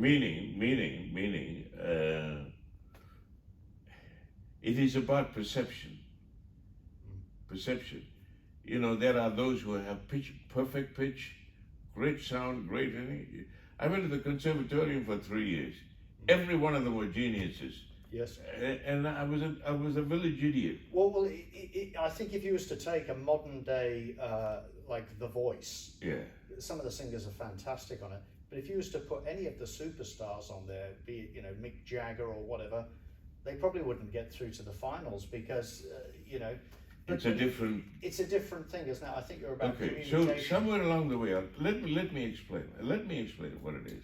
Meaning, it is about perception. Perception. You know, there are those who have perfect pitch, great sound, great anything. I went to the conservatorium for 3 years. Every one of them were geniuses. Yes. And I was a village idiot. Well, I think if you was to take a modern day, like The Voice, Yeah. some of the singers are fantastic on it. But if you was to put any of the superstars on there, be it, you know, Mick Jagger or whatever, they probably wouldn't get through to the finals because, you know. It's a different. It's a different thing, isn't it? I think you're about Okay, communication. so somewhere along the way, let me explain. Let me explain what it is.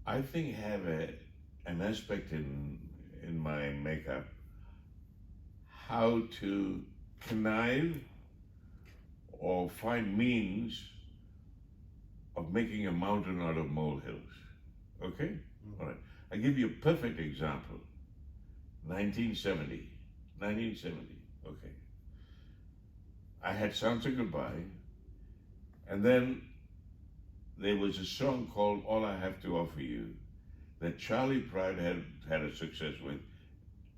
I think I have an aspect in my makeup how to connive or find means of making a mountain out of molehills. Okay? All right. I give you a perfect example. 1970. Okay. I had Sounds of Goodbye, and then there was a song called All I Have to Offer You that Charlie Pride had a success with,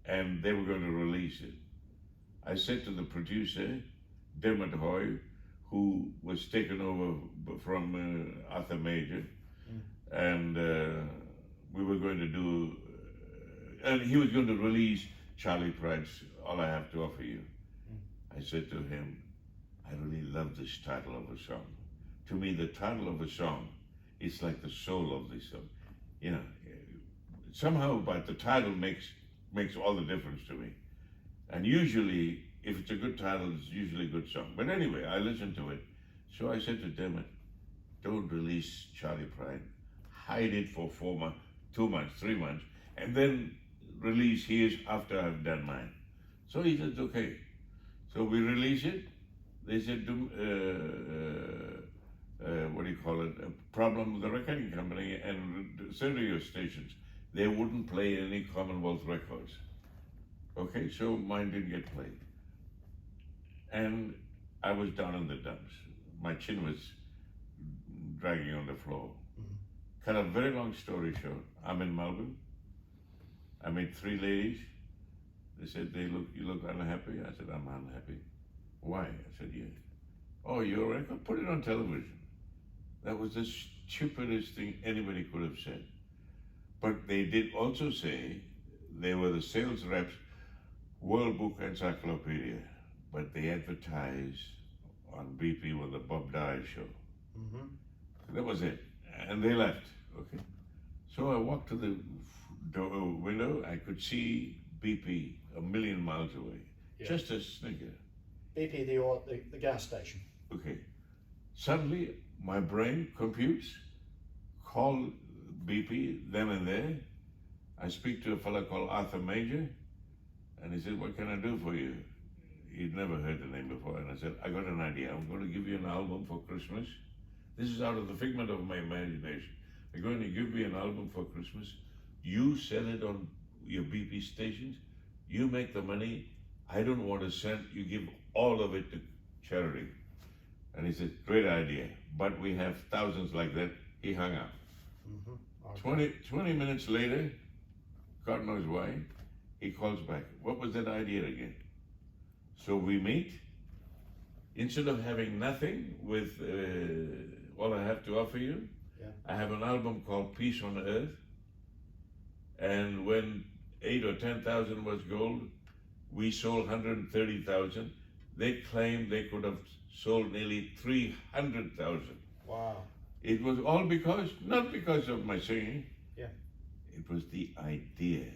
and they were going to release it. I said to the producer, Dermot Hoy, who was taken over from Arthur Major, and we were going to do, and he was going to release Charlie Pride's All I Have to Offer You. I said to him, I really love this title of a song. To me, the title of a song is like the soul of the song. You know, somehow, but the title makes all the difference to me. And usually, if it's a good title, it's usually a good song. But anyway, I listened to it. So I said to Dermot, don't release Charlie Pride. Hide it for 4 months, 2 months, 3 months, and then release his after I've done mine. So he said, okay. So we release it. They said, what do you call it? A problem with the recording company and radio stations. They wouldn't play any Commonwealth records. Okay, so mine didn't get played. And I was down in the dumps. My chin was dragging on the floor. Cut a very long story short, I'm in Melbourne. I met 3 ladies. They said, you look unhappy. I said, I'm unhappy. Why? I said, yeah. Oh, your record? Put it on television. That was the stupidest thing anybody could have said. But they did also say they were the sales reps, World Book Encyclopedia, but they advertised on BP with the Bob Dye show. That was it. And they left. Okay. So I walked to the window. I could see BP a million miles away. Yeah. Just a snicker. BP, the gas station. Okay. Suddenly, my brain computes, call BP then and there. I speak to a fellow called Arthur Major, and he said, what can I do for you? He'd never heard the name before, and I said, I got an idea. I'm going to give you an album for Christmas. This is out of the figment of my imagination. They're going to give me an album for Christmas. You sell it on your BP stations. You make the money. I don't want to send, you give all of it to charity. And he said, great idea, but we have thousands like that. He hung up. Okay. 20 minutes later, God knows why, he calls back. What was that idea again? So we meet. Instead of having nothing with All I Have to Offer You, yeah. I have an album called Peace on Earth. And when 8 or 10,000 was gold, we sold 130,000. They claimed they could have sold nearly 300,000. Wow. It was all because, not because of my singing. Yeah. It was the idea.